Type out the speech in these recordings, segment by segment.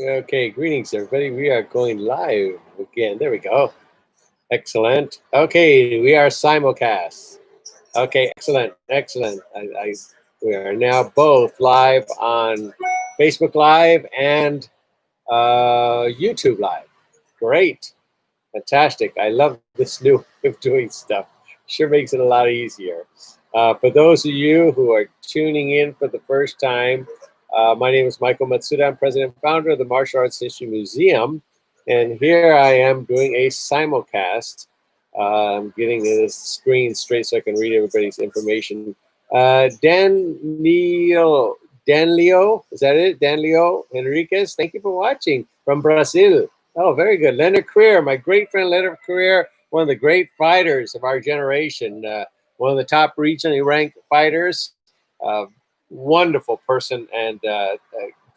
Okay, greetings everybody. We are going live again. There we go. Excellent. Okay, we are simulcast. Okay, excellent, excellent. We are now both live on Facebook Live and YouTube Live. Great, fantastic. I love this new way of doing stuff. Sure makes it a lot easier. For those of you who are tuning in for the first time, my name is Michael Matsuda. I'm president and founder of the Martial Arts History Museum. And here I am doing a simulcast. I'm getting this screen straight so I can read everybody's information. Danleo, is that it? Danleo Henriquez, thank you for watching from Brazil. Oh, very good. Leonard Creer, my great friend Leonard Creer, one of the great fighters of our generation, one of the top regionally ranked fighters. Wonderful person and a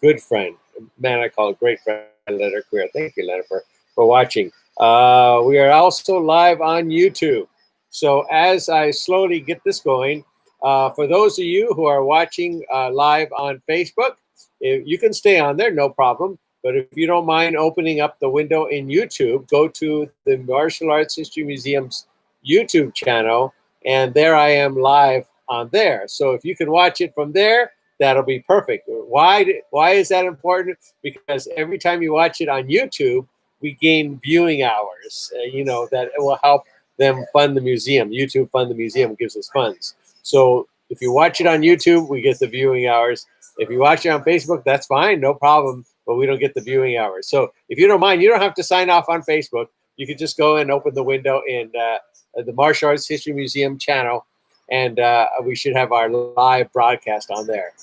good friend. Man, I call a great friend Leonard Creer. Thank you, Leonard, for watching. We are also live on YouTube. So as I slowly get this going, for those of you who are watching live on Facebook, you can stay on there, no problem. But if you don't mind opening up the window in YouTube, go to the Martial Arts History Museum's YouTube channel, and there I am live on there. So if you can watch it from there, that'll be perfect. Why is that important? Because every time you watch it on YouTube, we gain viewing hours, that will help them fund the museum. YouTube fund the museum, gives us funds. So if you watch it on YouTube, we get the viewing hours. If you watch it on Facebook, that's fine, no problem, but we don't get the viewing hours. So if you don't mind, you don't have to sign off on Facebook. You can just go and open the window in the Martial Arts History Museum channel, and we should have our live broadcast on there.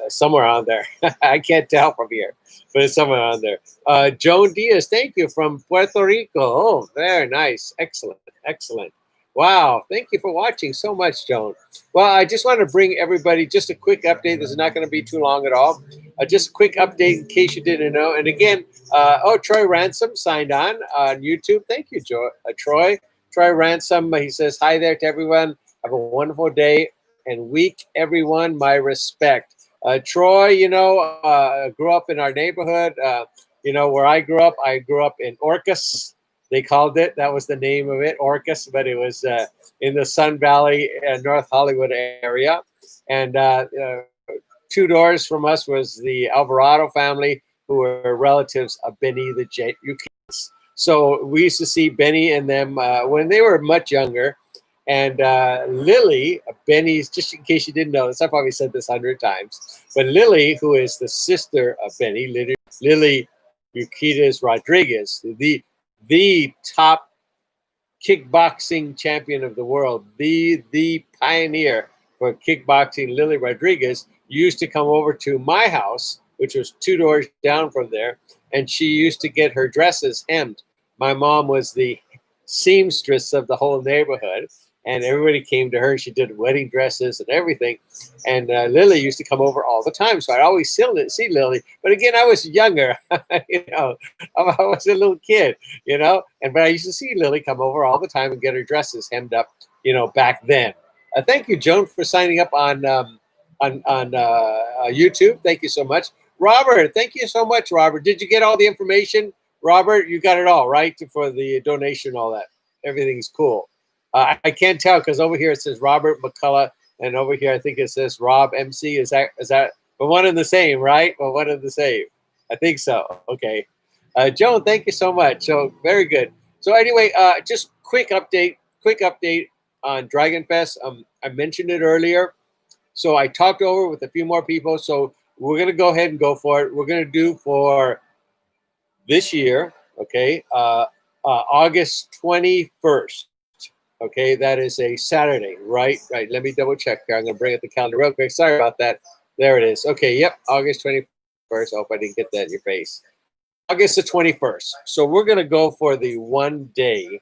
Somewhere on there. I can't tell from here, but it's somewhere on there. Joan Diaz, thank you from Puerto Rico. Oh, very nice. Excellent. Excellent. Wow. Thank you for watching so much, Joan. Well, I just want to bring everybody just a quick update. This is not going to be too long at all. Just a quick update in case you didn't know. And again, Troy Ransom signed on YouTube. Thank you, Troy. Troy Ransom, he says, hi there to everyone. Have a wonderful day and week, everyone. My respect. Troy, grew up in our neighborhood. Where I grew up in Orcas. They called it. That was the name of it, Orcas, but it was in the Sun Valley, North Hollywood area. And 2 doors from us was the Alvarado family, who were relatives of Benny the Jet Yukitas. So we used to see Benny and them when they were much younger. And Lily, Benny's, just in case you didn't know this, I probably said this 100 times, but Lily, who is the sister of Benny, Lily Yukitas Rodriguez, the top kickboxing champion of the world, the pioneer for kickboxing, Lily Rodriguez, used to come over to my house, which was 2 doors down from there, and she used to get her dresses hemmed. My mom was the seamstress of the whole neighborhood, and everybody came to her. She did wedding dresses and everything. And Lily used to come over all the time. So I'd always see Lily. But again, I was younger. I was a little kid, but I used to see Lily come over all the time and get her dresses hemmed up, back then. Thank you, Joan, for signing up on YouTube. Thank you so much. Robert, thank you so much, Robert. Did you get all the information? Robert, you got it all, right? For the donation, all that. Everything's cool. I can't tell because over here it says Robert McCullough, and over here I think it says Rob MC. Is that but one and the same, right? Well, one and the same. I think so. Okay. Joan, thank you so much. So very good. So anyway, just quick update on Dragonfest. I mentioned it earlier. So I talked over with a few more people. So we're gonna go ahead and go for it. We're gonna do for this year, okay, August 21st. Okay, that is a Saturday, right? Right. Let me double check here. I'm going to bring up the calendar real quick. Sorry about that. There it is. Okay, yep, August 21st. I hope I didn't get that in your face. August the 21st. So we're going to go for the 1 day.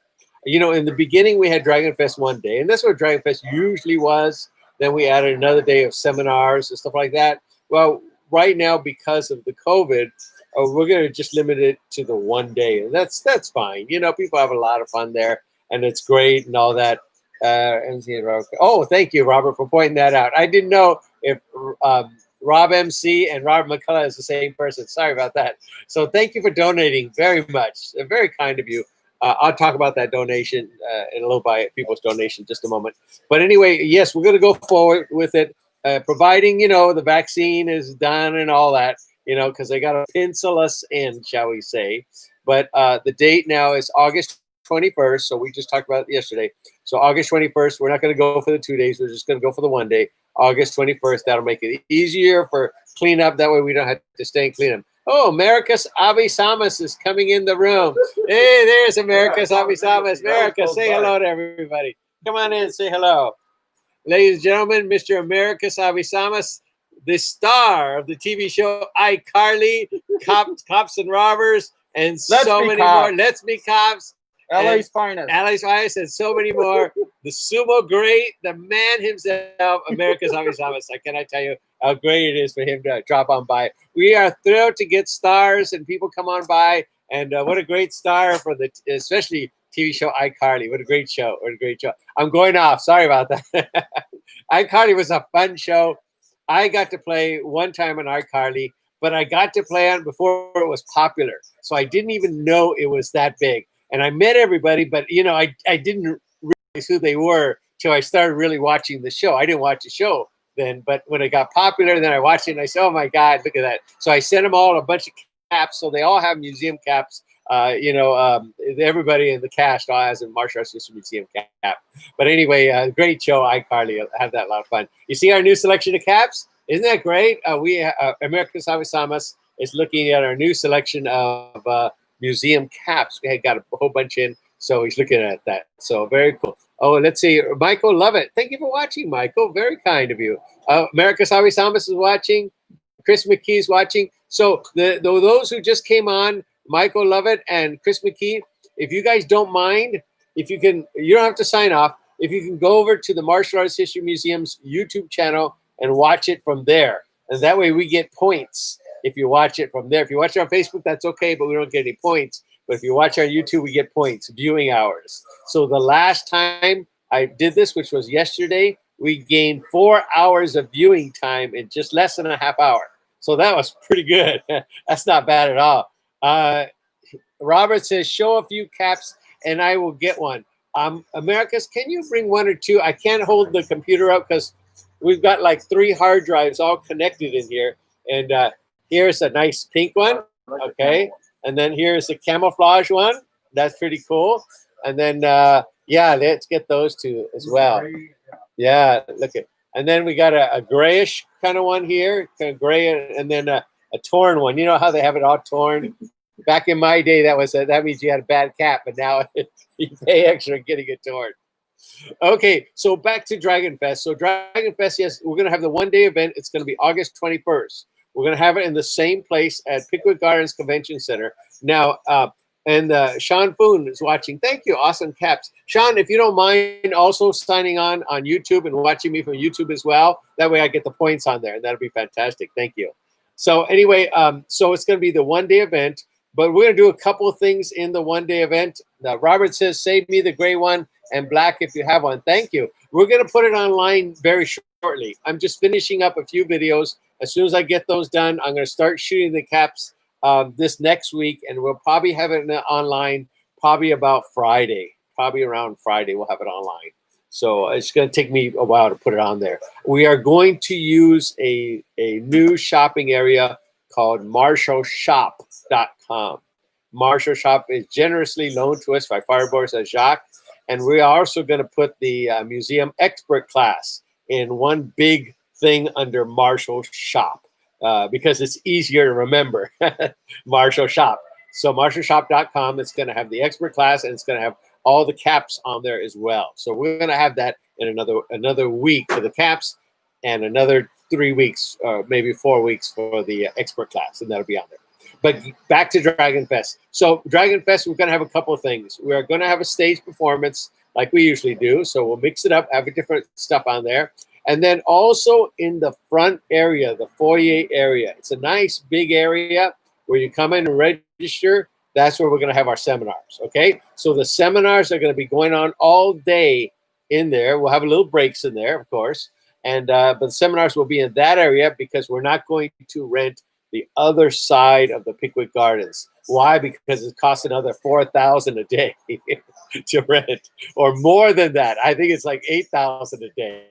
In the beginning, we had Dragonfest 1 day, and that's what Dragonfest usually was. Then we added another day of seminars and stuff like that. Well, right now, because of the COVID, we're going to just limit it to the 1 day, and that's fine. People have a lot of fun there. And it's great and all that. Oh, thank you, Robert, for pointing that out. I didn't know if Rob MC and Robert McCullough is the same person. Sorry about that. So thank you for donating very much. Very kind of you. I'll talk about that donation in a little bit, people's donation, just a moment. But anyway, yes, we're going to go forward with it, providing, the vaccine is done and all that, because they got to pencil us in, shall we say. But the date now is August 21st. So we just talked about it yesterday. So August 21st, we're not going to go for the 2 days. We're just going to go for the 1 day. August 21st, that'll make it easier for cleanup. That way we don't have to stay and clean them. Oh, Americus Avisamus is coming in the room. Hey, there's Americus Avisamus. America, say hello to everybody. Come on in, say hello. Ladies and gentlemen, Mr. Americus Avisamus, the star of the TV show iCarly, Cops and Robbers, and so many more. Let's Be Cops. LA's finest. LA's finest, and so many more. The sumo great, the man himself, America's Avisamus. I cannot tell you how great it is for him to drop on by. We are thrilled to get stars and people come on by. And what a great star for the, especially TV show iCarly. What a great show. What a great show. I'm going off. Sorry about that. iCarly was a fun show. I got to play one time on iCarly, but I got to play on before it was popular. So I didn't even know it was that big. And I met everybody, but, I didn't realize who they were till I started really watching the show. I didn't watch the show then, but when it got popular, then I watched it and I said, oh, my God, look at that. So I sent them all a bunch of caps. So they all have museum caps. Everybody in the cast all has a Martial Arts History Museum cap. But anyway, great show, iCarly. I had that a lot of fun. You see our new selection of caps? Isn't that great? Americus Avisamus is looking at our new selection of museum caps. We had got a whole bunch in, so he's looking at that. So very cool. Oh, let's see. Michael Lovett. Thank you for watching, Michael. Very kind of you. Americus Avisamus is watching. Chris McKee is watching. So those who just came on, Michael Lovett and Chris McKee, if you guys don't mind, if you can, you don't have to sign off. If you can go over to the Martial Arts History Museum's YouTube channel and watch it from there. And that way we get points. If you watch it from there. If you watch it on Facebook, that's okay, but we don't get any points. But if you watch on YouTube, we get points, viewing hours. So the last time I did this, which was yesterday, we gained 4 hours of viewing time in just less than a half hour. So that was pretty good. That's not bad at all. Robert says, show a few caps and I will get one. Americus, can you bring one or two? I can't hold the computer up because we've got like 3 hard drives all connected in here. And here's a nice pink one, okay? And then here's a camouflage one. That's pretty cool. And then, yeah, let's get those two as well. Yeah, look at. And then we got a grayish kind of one here, kind of gray, and then a torn one. You know how they have it all torn? Back in my day, that means you had a bad cap, but now you pay extra getting it torn. Okay, so back to Dragonfest. So Dragonfest, yes, we're going to have the one-day event. It's going to be August 21st. We're going to have it in the same place at Pickwick Gardens Convention Center. Now, and Sean Foon is watching. Thank you. Awesome caps. Sean, if you don't mind also signing on YouTube and watching me from YouTube as well, that way I get the points on there, and that'll be fantastic. Thank you. So anyway, so it's going to be the one-day event, but we're going to do a couple of things in the one-day event. Robert says, save me the gray one and black if you have one. Thank you. We're going to put it online very shortly. I'm just finishing up a few videos. As soon as I get those done, I'm going to start shooting the caps this next week, and we'll probably have it online probably about Friday. Probably around Friday we'll have it online. So it's going to take me a while to put it on there. We are going to use a new shopping area called martialshop.com. Martial Shop is generously loaned to us by Fireboards and Jacques. And we are also going to put the museum expert class in one big thing under Martial Shop because it's easier to remember. Martial Shop. So martialshop.com, it's going to have the expert class, and it's going to have all the caps on there as well. So we're going to have that in another week for the caps, and another 3 weeks, maybe 4 weeks for the expert class, and that'll be on there. But back to Dragonfest. So Dragonfest, we're going to have a couple of things. We are going to have a stage performance like we usually do. So we'll mix it up, have a different stuff on there. And then also in the front area, the foyer area, it's a nice big area where you come in and register. That's where we're going to have our seminars, okay? So the seminars are going to be going on all day in there. We'll have little breaks in there, of course. And but the seminars will be in that area because we're not going to rent the other side of the Pickwick Gardens. Why? Because it costs another $4,000 a day to rent, or more than that. I think it's like $8,000 a day.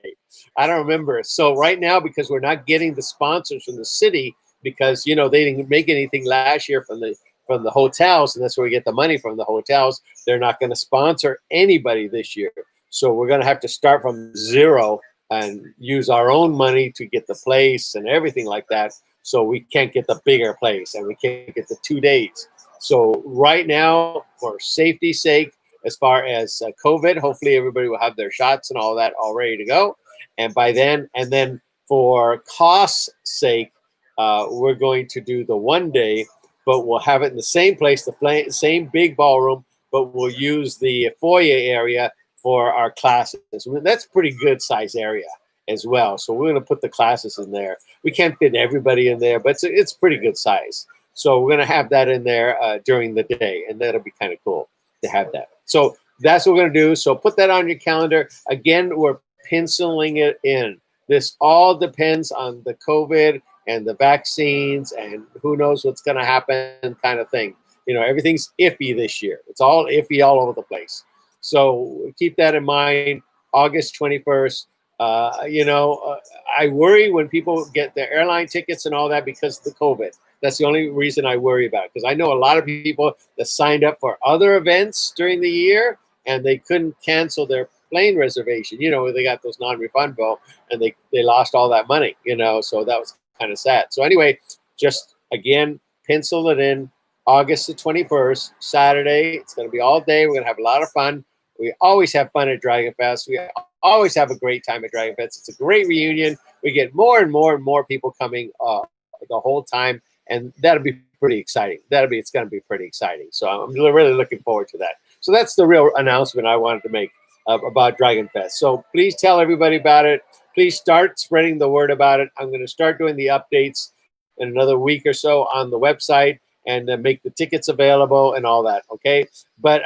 I don't remember. So right now, because we're not getting the sponsors from the city, because they didn't make anything last year from the hotels, and that's where we get the money from, the hotels. They're not going to sponsor anybody this year. So we're going to have to start from zero and use our own money to get the place and everything like that. So we can't get the bigger place, and we can't get the 2 days. So right now, for safety's sake, as far as COVID, hopefully everybody will have their shots and all that all ready to go. And by then, and then for cost's sake, we're going to do the 1 day, but we'll have it in the same place, the same big ballroom, but we'll use the foyer area for our classes. That's a pretty good size area as well. So we're going to put the classes in there. We can't fit everybody in there, but it's pretty good size. So we're going to have that in there during the day, and that'll be kind of cool to have that. So that's what we're going to do. So put that on your calendar. Again, we're penciling it in. This all depends on the COVID and the vaccines and who knows what's going to happen kind of thing. Everything's iffy this year. It's all iffy all over the place. So keep that in mind. August 21st. I worry when people get their airline tickets and all that because of the COVID. That's the only reason I worry about it, because I know a lot of people that signed up for other events during the year and they couldn't cancel their plane reservation. They got those non-refundable and they lost all that money, so that was kind of sad. So anyway, just again, pencil it in. August the 21st, Saturday. It's going to be all day. We're going to have a lot of fun. We always have fun at Dragonfest. We always have a great time at Dragonfest. It's a great reunion. We get more and more and more people coming the whole time, and that'll be pretty exciting. It's going to be pretty exciting. So I'm really looking forward to that. So that's the real announcement I wanted to make about Dragonfest. So please tell everybody about it. Please start spreading the word about it. I'm going to start doing the updates in another week or so on the website, and make the tickets available and all that, okay? But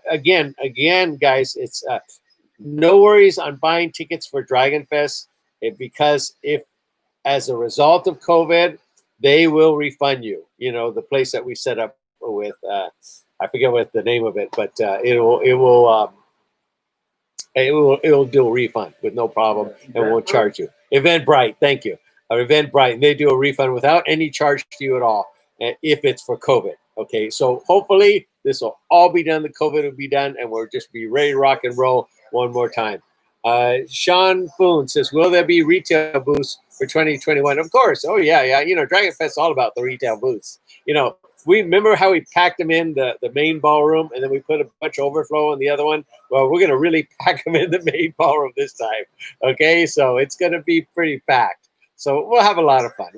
again, guys, it's no worries on buying tickets for Dragonfest because if, as a result of COVID, they will refund you. The place that we set up with, I forget what the name of it, but it will do a refund with no problem and won't charge you. Eventbrite, thank you. Eventbrite, and they do a refund without any charge to you at all. If it's for COVID, okay? So hopefully this will all be done. The COVID will be done, and we'll just be ready to rock and roll one more time. Sean Foon says, will there be retail booths for 2021? Of course. Oh, yeah. Dragonfest is all about the retail booths. We remember how we packed them in the main ballroom, and then we put a bunch of overflow in the other one. Well, we're going to really pack them in the main ballroom this time, okay? So it's going to be pretty packed. So we'll have a lot of fun.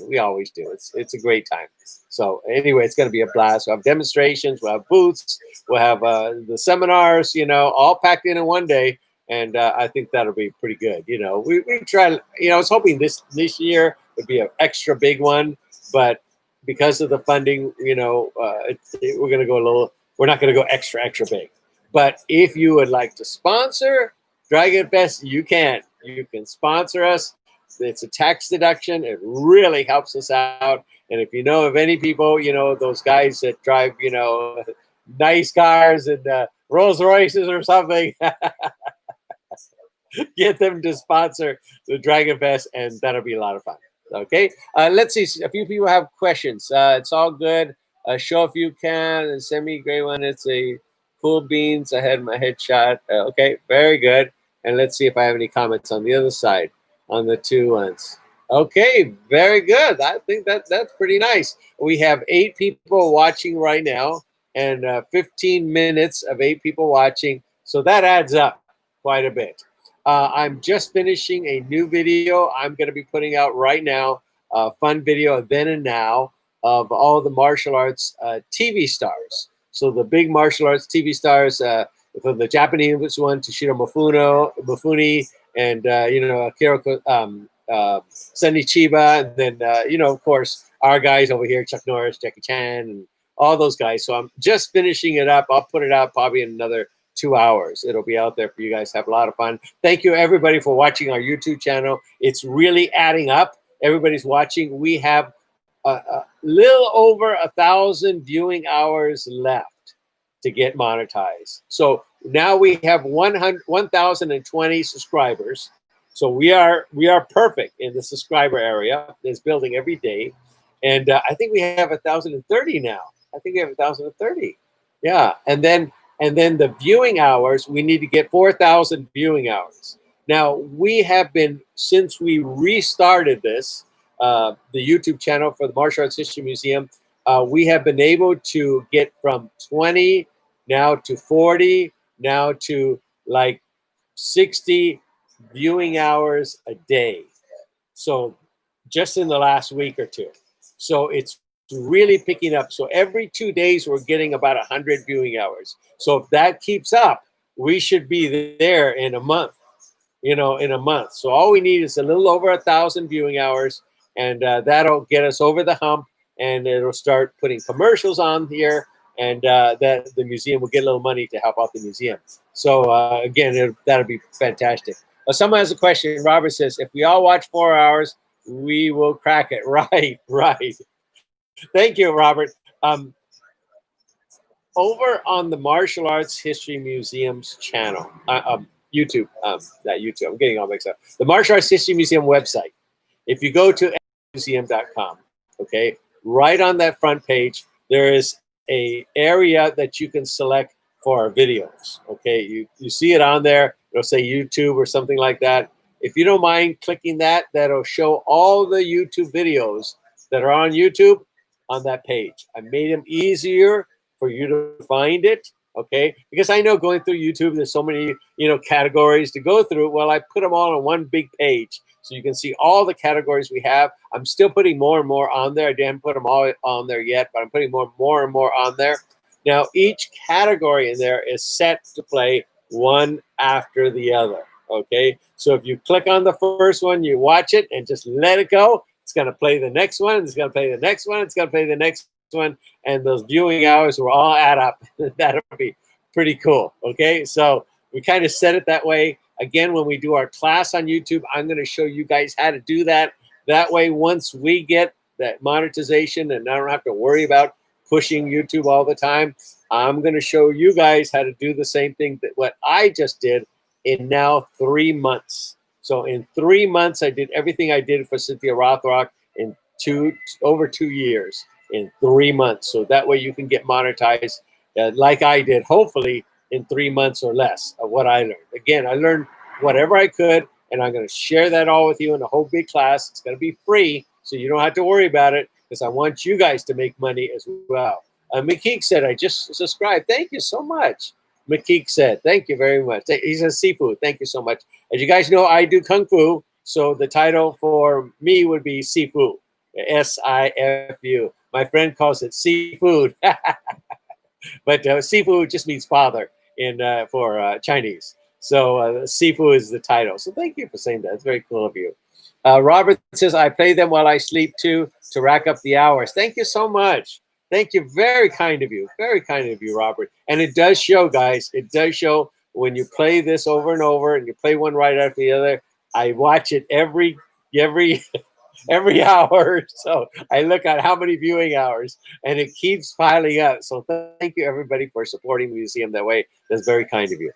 We always do. It's a great time. So anyway, it's going to be a blast. We'll have demonstrations. We'll have booths. We'll have the seminars, all packed in 1 day. And I think that'll be pretty good. We try, I was hoping this year would be an extra big one. But because of the funding, we're going to go we're not going to go extra big. But if you would like to sponsor Dragonfest, you can. You can sponsor us. It's a tax deduction. It really helps us out. And if you know of any people, those guys that drive, nice cars and Rolls Royces or something, get them to sponsor the Dragonfest, and that'll be a lot of fun. Okay. Let's see. A few people have questions. It's all good. Show if you can and send me a great one. It's a cool beans. I had my headshot. Okay. Very good. And let's see if I have any comments on the other side. On the 2 ones. Okay, very good. I think that's pretty nice. We have 8 people watching right now and 15 minutes of 8 people watching. So that adds up quite a bit. I'm just finishing a new video I'm going to be putting out right now, a fun video then and now of all the martial arts TV stars. So the big martial arts TV stars from the Japanese one, Toshiro Mifune, and Akira Sonny Chiba, and then of course our guys over here, Chuck Norris, Jackie Chan, and all those guys. So I'm just finishing it up. I'll put it out probably in another 2 hours. It'll be out there for you guys to have a lot of fun. Thank you, everybody, for watching our YouTube channel. It's really adding up. Everybody's watching. We have a little over 1,000 viewing hours left to get monetized. So now we have 1,020 subscribers. So we are perfect in the subscriber area. It's building every day, and I think we have 1,030 now. I think we have 1,030. Yeah, and then the viewing hours, we need to get 4,000 viewing hours. Now we have been, since we restarted this, the YouTube channel for the Martial Arts History Museum, we have been able to get from 20 now to 40 now to like 60 viewing hours a day. So just in the last week or two. So it's really picking up. So every 2 days we're getting about 100 viewing hours. So if that keeps up, we should be there in a month, in a month. So all we need is a little over 1,000 viewing hours, and that'll get us over the hump, and it'll start putting commercials on here, and that the museum will get a little money to help out the museum. So again, that'll be fantastic. Someone has a question. Robert says, if we all watch 4 hours, we will crack it. Right, right. Thank you, Robert. Over on the Martial Arts History Museum's channel, YouTube, not YouTube, I'm getting all mixed up. The Martial Arts History Museum website. If you go to museum.com, okay, right on that front page, there is a area that you can select for our videos. Okay, you see it on there. It'll say YouTube or something like that. If you don't mind clicking that, that'll show all the YouTube videos that are on YouTube on that page. I made them easier for you to find it, okay? Because I know going through YouTube, there's so many, categories to go through. Well, I put them all on one big page so you can see all the categories we have. I'm still putting more and more on there. I didn't put them all on there yet, but I'm putting more and more on there. Now, each category in there is set to play one after the other, okay? So if you click on the first one, you watch it and just let it go. It's going to play the next one. It's going to play the next one. It's going to play the next one. And those viewing hours will all add up. That'll be pretty cool, okay? So we kind of set it that way. Again, when we do our class on YouTube, I'm going to show you guys how to do that. That way, once we get that monetization and I don't have to worry about pushing YouTube all the time, I'm going to show you guys how to do the same thing that what I just did in now 3 months. So in 3 months, I did everything I did for Cynthia Rothrock in over 2 years, in 3 months. So that way you can get monetized like I did, hopefully in 3 months or less of what I learned. Again, I learned whatever I could, and I'm going to share that all with you in a whole big class. It's going to be free, so you don't have to worry about it, because I want you guys to make money as well. McKeek said, I just subscribed. Thank you so much. McKeek said, thank you very much. He says seafood. Thank you so much. As you guys know, I do Kung Fu, so the title for me would be Sifu, S-I-F-U. My friend calls it seafood. But Sifu just means father for Chinese. So Sifu is the title. So thank you for saying that. It's very cool of you. Robert says, I play them while I sleep too to rack up the hours. Thank you so much. Thank you. Very kind of you. Very kind of you, Robert. And it does show, guys. It does show when you play this over and over and you play one right after the other. I watch it every hour. So I look at how many viewing hours, and it keeps piling up. So thank you, everybody, for supporting the museum that way. That's very kind of you.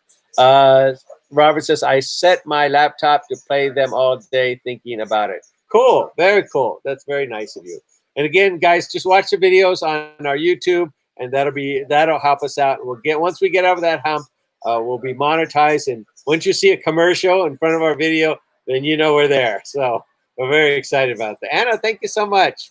Robert says, I set my laptop to play them all day thinking about it. Cool. Very cool. That's very nice of you. And again, guys, just watch the videos on our YouTube, and that'll help us out. Once we get over that hump, we'll be monetized. And once you see a commercial in front of our video, then you know we're there. So we're very excited about that. Anna, thank you so much.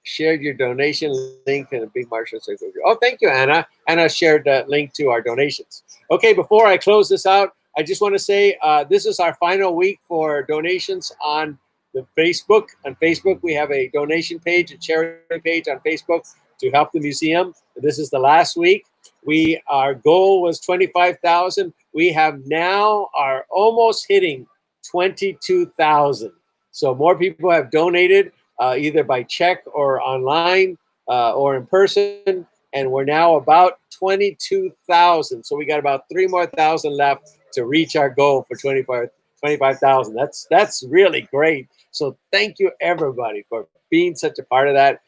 Shared your donation link in a big martial arts. Oh, thank you, Anna. Anna shared the link to our donations. Okay, before I close this out, I just want to say this is our final week for donations on the Facebook. On Facebook, we have a donation page, a charity page on Facebook to help the museum. This is the last week. Our goal was 25,000. We have now are almost hitting 22,000. So more people have donated either by check or online or in person. and we're now about 22,000. So we got about 3,000 more left to reach our goal for 25,000. That's really great. So thank you everybody for being such a part of that.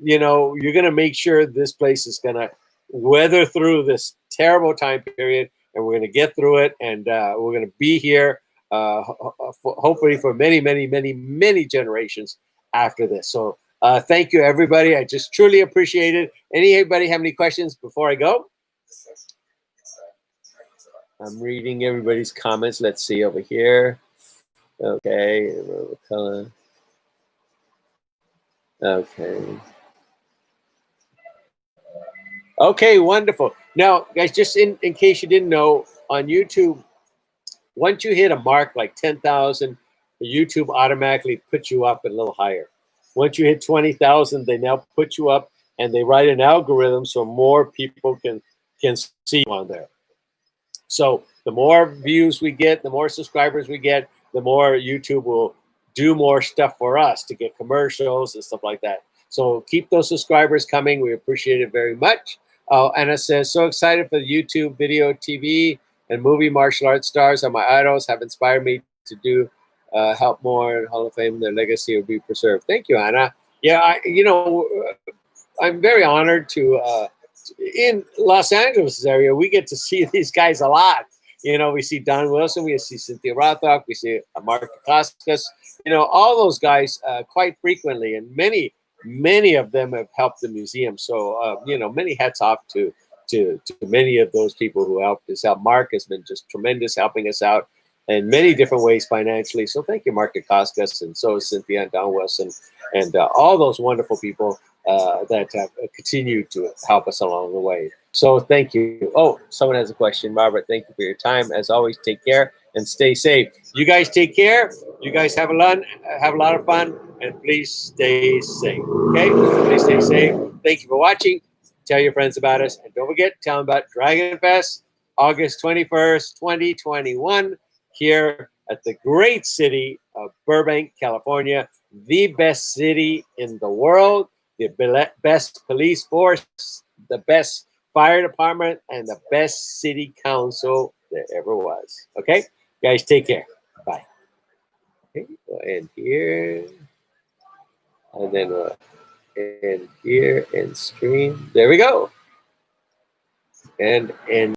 You know, you're going to make sure this place is going to weather through this terrible time period, and we're going to get through it, and we're going to be here hopefully for many, many, many, many generations after this. So thank you, everybody. I just truly appreciate it. Anybody have any questions before I go? I'm reading everybody's comments. Let's see over here. Okay. Okay. Okay, wonderful. Now, guys, just in case you didn't know, on YouTube, once you hit a mark like 10,000, YouTube automatically puts you up a little higher. Once you hit 20,000, they now put you up, and they write an algorithm so more people can see you on there. So the more views we get, the more subscribers we get, the more YouTube will do more stuff for us to get commercials and stuff like that. So keep those subscribers coming. We appreciate it very much. And it says, so excited for the YouTube, video, TV, and movie martial arts stars are my idols, have inspired me to do help more in Hall of Fame. Their legacy will be preserved. Thank you, Anna. Yeah, I'm very honored to, in Los Angeles area, we get to see these guys a lot. You know, we see Don Wilson, we see Cynthia Rothrock, we see Mark Dacascos, you know, all those guys quite frequently, and many of them have helped the museum. So, you know, many hats off to many of those people who helped us out. Mark has been just tremendous helping us out in many different ways financially. So thank you, Mark Dacascos, and so is Cynthia and Don Wilson, and all those wonderful people that have continued to help us along the way. So thank you. Oh, someone has a question. Robert, thank you for your time. As always, take care and stay safe. You guys take care. You guys have a lot of fun, and please stay safe. Okay? Please stay safe. Thank you for watching. Tell your friends about us, and don't forget, tell them about Dragonfest, August 21st, 2021, here at the great city of Burbank, California, the best city in the world, the best police force, the best fire department, and the best city council there ever was. Okay? Guys, take care. Bye. Okay, we'll end here. And then we'll end here and stream. There we go. And end.